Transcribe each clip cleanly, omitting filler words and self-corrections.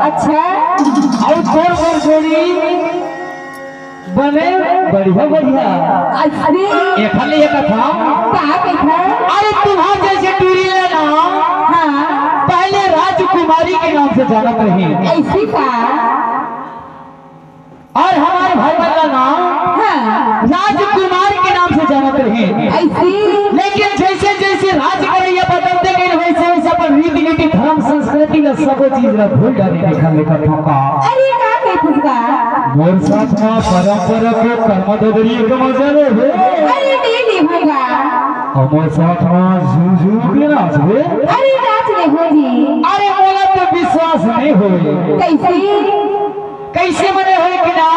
अच्छा और कौन कौन जोड़ी बने बढ़िया बढ़िया। अरे ये खाली ये कथा कहाँ बैठा? अरे तुम्हारे जैसे टूरी लेना हाँ पहले राजकुमारी के नाम से जानत रही ऐसी का और हमारे भाई का नाम हाँ राजकुमार के नाम से जानत रही ऐसी। लेकिन जैसे जैसे राज करैया बदलते गए वैसे वैसे अपन रीति नीति धर्म संस्कृति में सब चीज ला भूल डाले निकलने का ठोका। अरे का कहत का मोर साथ में परंपरा के कर्म ददरिए के मजा ले अरे नहीं होगा हमर साथ में झूझू के नाच है। अरे नाच ले होगी। अरे मोला तो विश्वास नहीं होए कैसे कैसे मने होए कि ना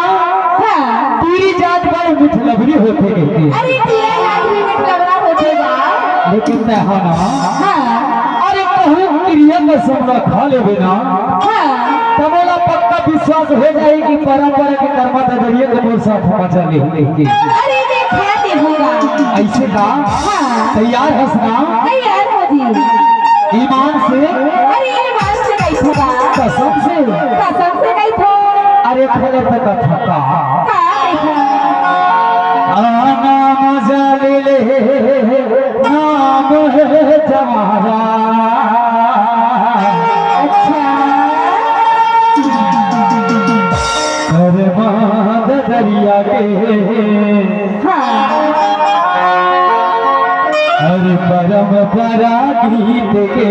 हाँ पूरी जात बड़े मिठलबरी होते कहते। अरे तेरा याद में लग रहा होगा लेकिन ते हो ना हाँ अरे कहूं क्रिया का समरा खा ले बिना हाँ तब मोला पक्का विश्वास हो जाए कि परंपरा के कर्म ददरिए के मोर साथ मचा ले होगी। अरे देखा दे होगा ऐसे का हाँ तैयार है ना तैयार हो जी ईमान से अरे ईमान से नहीं होगा कसम से नहीं हो। अरे पहले तक थका नाम जले नाम है जमारा अच्छा बांध दरिया के हाँ हर परंपरा गीत के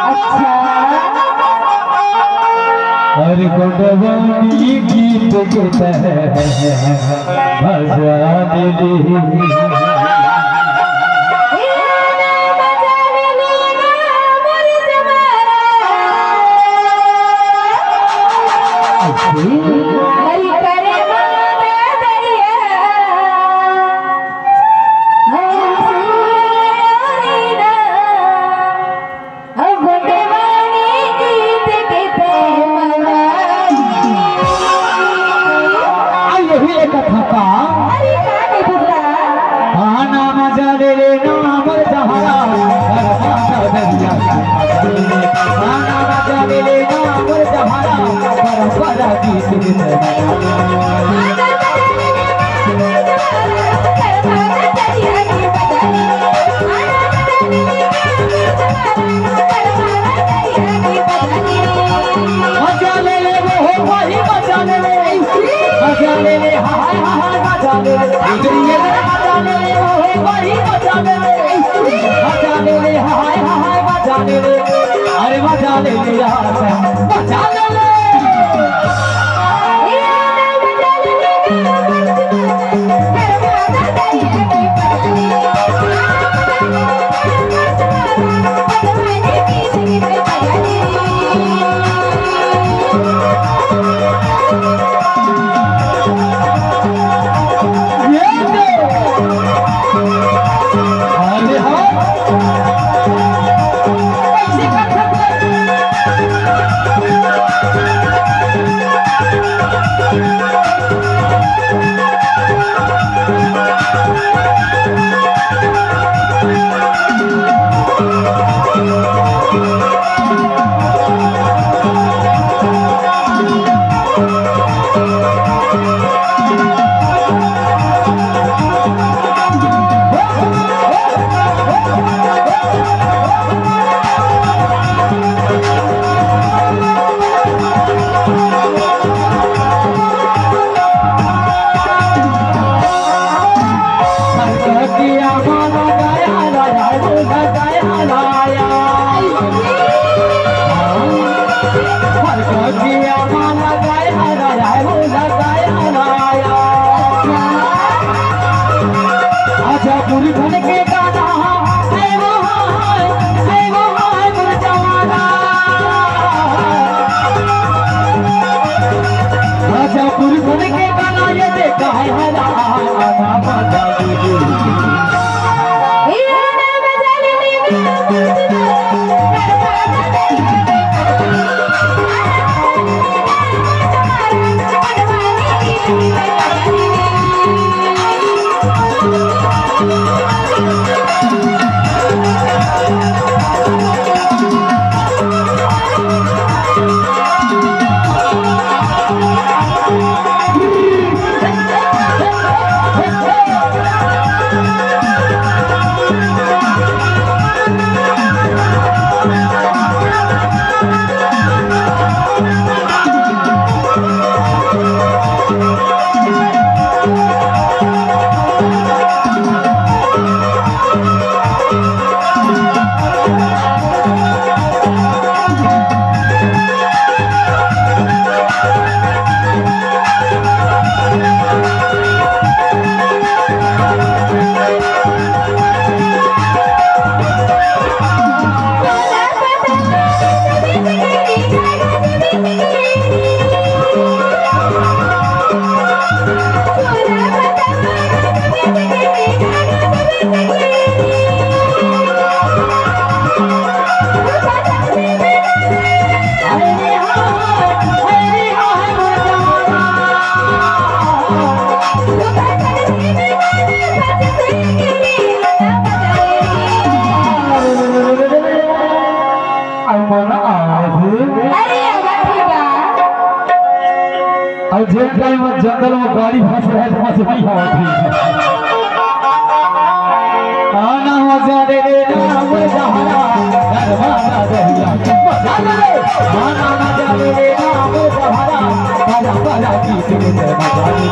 अच्छा हर गुंडवानी गीत के तहत भजा दिली अरे मजा ले मजा ले पूरी धन के गाना जंगल में गाड़ी फंस रहा है तो मत वही हवा थी आना मजा दे ना मजा हरा दरवाजा दरिया मजा दे आना मजा दे ना मजा हरा बाजा बाजा की तेरे मजा दे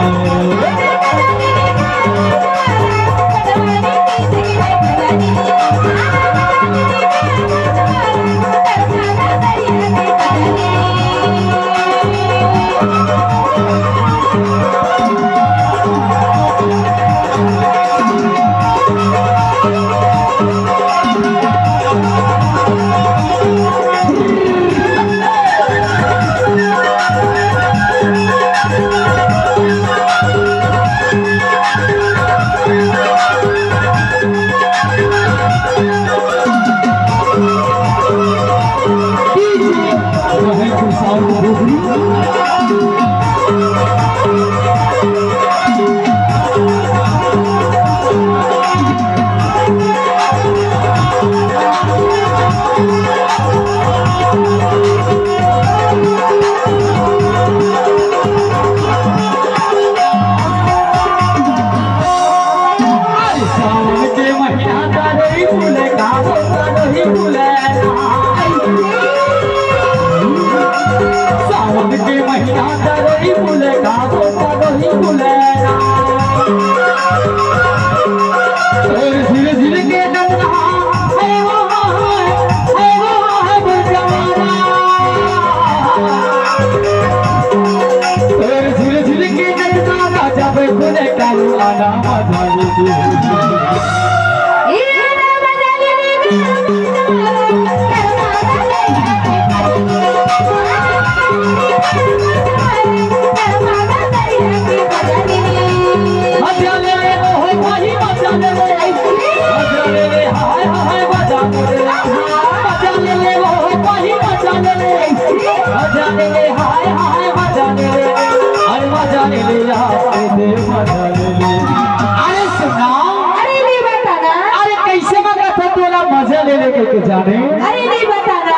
जाने अरे नहीं बताना।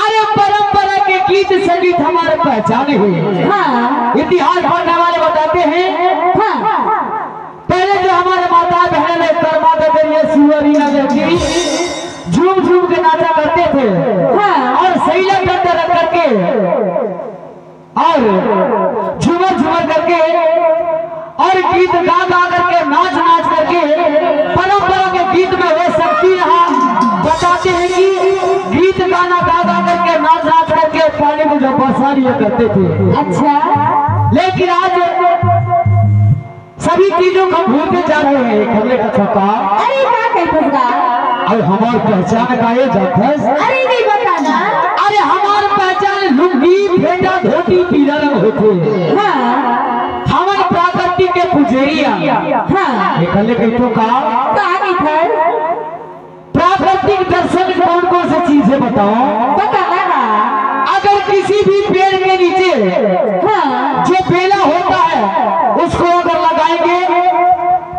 अरे परंपरा के गीत संगीत हमारे पहचाने हुए। हाँ। इतिहास पढ़ने वाले बताते हैं हाँ। पहले जो हमारे माता बहन कर्मा सुअरिया लड़की झूम झूम के नाचा करते थे। हाँ। और सैला करते रख करके और झूमर झूमर करके और गीत गा गा करके नाच नाच करके परंपरा के गीत में वे शक्ति रहा। बताते हैं कि गीत गाना गा गा करके नाच नाच करके पानी में जो बरसारियां करते थे। अच्छा। लेकिन आज सभी चीजों को भूलते जा रहे हैं। खबरे का छपा अरे क्या कहता अब हमारी पहचान का ये जाथस। अरे नहीं बताना। अरे हमारी पहचान लुंगी फेटा धोती पीला रंग होते। हाँ। हमारी प्राकृतिक के पुजेरिया। हाँ। निकलने के तो कहा प्राकृतिक बताऊं? बताना। अगर किसी भी पेड़ के नीचे हाँ जो बेला होता है उसको अगर लगाएंगे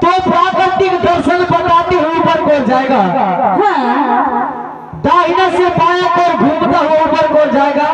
तो प्राकृतिक दर्शन बताते हुए ऊपर को जाएगा। हाँ दाहिना से बाया को घूमता हुआ ऊपर को जाएगा।